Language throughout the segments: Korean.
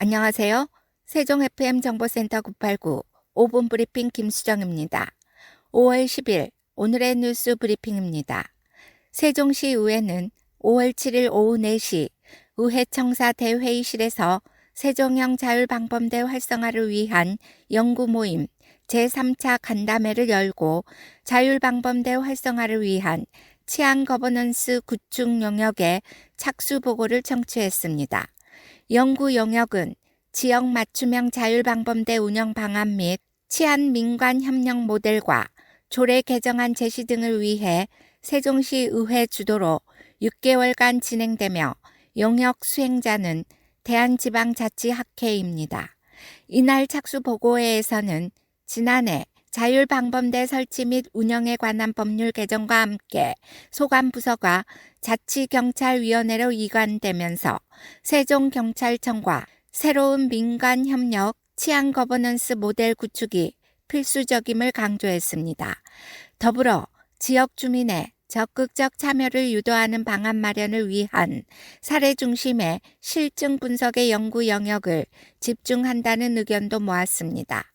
안녕하세요. 세종 FM 정보센터 989 5분 브리핑 김수정입니다. 5월 10일 오늘의 뉴스 브리핑입니다. 세종시 의회는 5월 7일 오후 4시 의회 청사 대회의실에서 세종형 자율방범대 활성화를 위한 연구 모임 제3차 간담회를 열고 자율방범대 활성화를 위한 치안 거버넌스 구축 영역의 착수 보고를 청취했습니다. 연구 영역은 지역 맞춤형 자율방범대 운영 방안 및 치안 민관 협력 모델과 조례 개정안 제시 등을 위해 세종시 의회 주도로 6개월간 진행되며 영역 수행자는 대한지방자치학회입니다. 이날 착수 보고회에서는 지난해 자율방범대 설치 및 운영에 관한 법률 개정과 함께 소관부서가 자치경찰위원회로 이관되면서 세종경찰청과 새로운 민간협력 치안 거버넌스 모델 구축이 필수적임을 강조했습니다. 더불어 지역 주민의 적극적 참여를 유도하는 방안 마련을 위한 사례 중심의 실증 분석의 연구 영역을 집중한다는 의견도 모았습니다.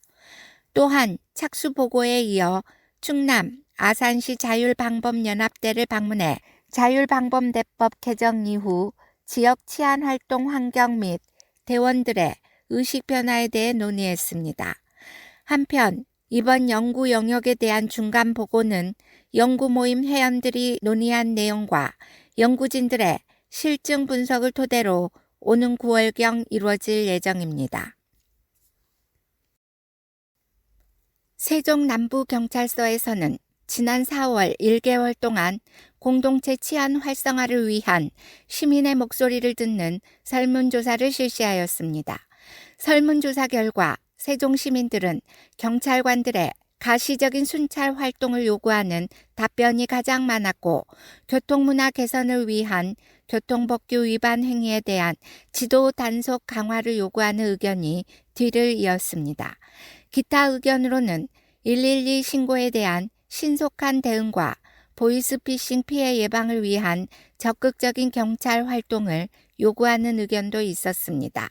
또한 착수 보고에 이어 충남 아산시 자율방범연합대를 방문해 자율방범대법 개정 이후 지역 치안 활동 환경 및 대원들의 의식 변화에 대해 논의했습니다. 한편 이번 연구 영역에 대한 중간 보고는 연구 모임 회원들이 논의한 내용과 연구진들의 실증 분석을 토대로 오는 9월경 이루어질 예정입니다. 세종남부경찰서에서는 지난 4월 1개월 동안 공동체 치안 활성화를 위한 시민의 목소리를 듣는 설문조사를 실시하였습니다. 설문조사 결과 세종 시민들은 경찰관들의 가시적인 순찰 활동을 요구하는 답변이 가장 많았고 교통문화 개선을 위한 교통법규 위반 행위에 대한 지도 단속 강화를 요구하는 의견이 뒤를 이었습니다. 기타 의견으로는 112 신고에 대한 신속한 대응과 보이스피싱 피해 예방을 위한 적극적인 경찰 활동을 요구하는 의견도 있었습니다.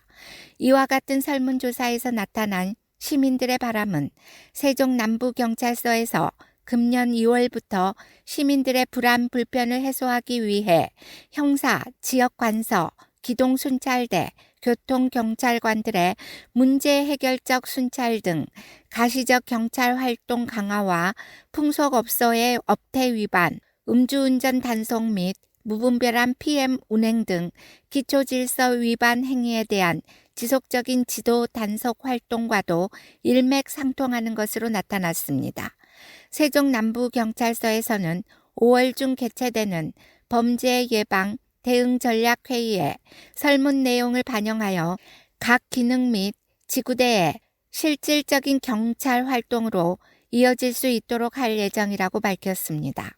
이와 같은 설문조사에서 나타난 시민들의 바람은 세종남부경찰서에서 금년 2월부터 시민들의 불안 불편을 해소하기 위해 형사, 지역관서, 기동순찰대, 교통경찰관들의 문제 해결적 순찰 등 가시적 경찰 활동 강화와 풍속업소의 업태 위반, 음주운전 단속 및 무분별한 PM 운행 등 기초질서 위반 행위에 대한 지속적인 지도 단속 활동과도 일맥상통하는 것으로 나타났습니다. 세종남부경찰서에서는 5월 중 개최되는 범죄 예방 대응 전략 회의에 설문 내용을 반영하여 각 기능 및 지구대의 실질적인 경찰 활동으로 이어질 수 있도록 할 예정이라고 밝혔습니다.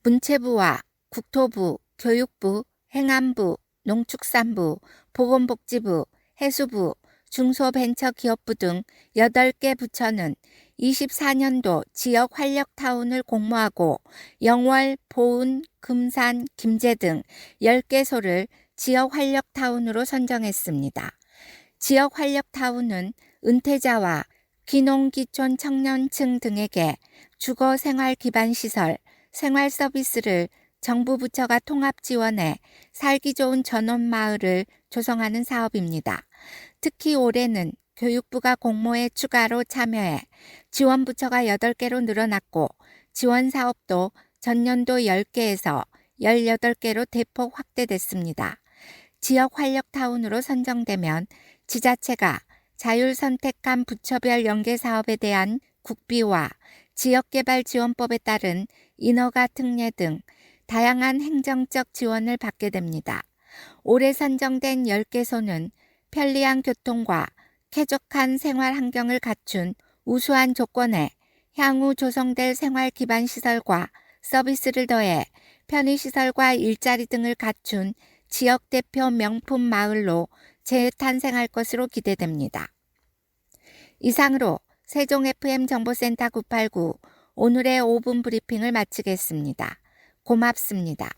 문체부와 국토부, 교육부, 행안부, 농축산부, 보건복지부, 해수부, 중소벤처기업부 등 8개 부처는 24년도 지역 활력타운을 공모하고 영월, 보은, 금산, 김제 등 10개소를 지역 활력타운으로 선정했습니다. 지역 활력타운은 은퇴자와 귀농귀촌 청년층 등에게 주거 생활 기반 시설, 생활 서비스를 정부 부처가 통합 지원해 살기 좋은 전원마을을 조성하는 사업입니다. 특히 올해는 교육부가 공모에 추가로 참여해 지원 부처가 8개로 늘어났고 지원 사업도 전년도 10개에서 18개로 대폭 확대됐습니다. 지역 활력타운으로 선정되면 지자체가 자율선택한 부처별 연계 사업에 대한 국비와 지역개발지원법에 따른 인허가 특례 등 다양한 행정적 지원을 받게 됩니다. 올해 선정된 10개소는 편리한 교통과 쾌적한 생활 환경을 갖춘 우수한 조건에 향후 조성될 생활 기반 시설과 서비스를 더해 편의시설과 일자리 등을 갖춘 지역 대표 명품 마을로 재탄생할 것으로 기대됩니다. 이상으로 세종 FM 정보센터 989 오늘의 5분 브리핑을 마치겠습니다. 고맙습니다.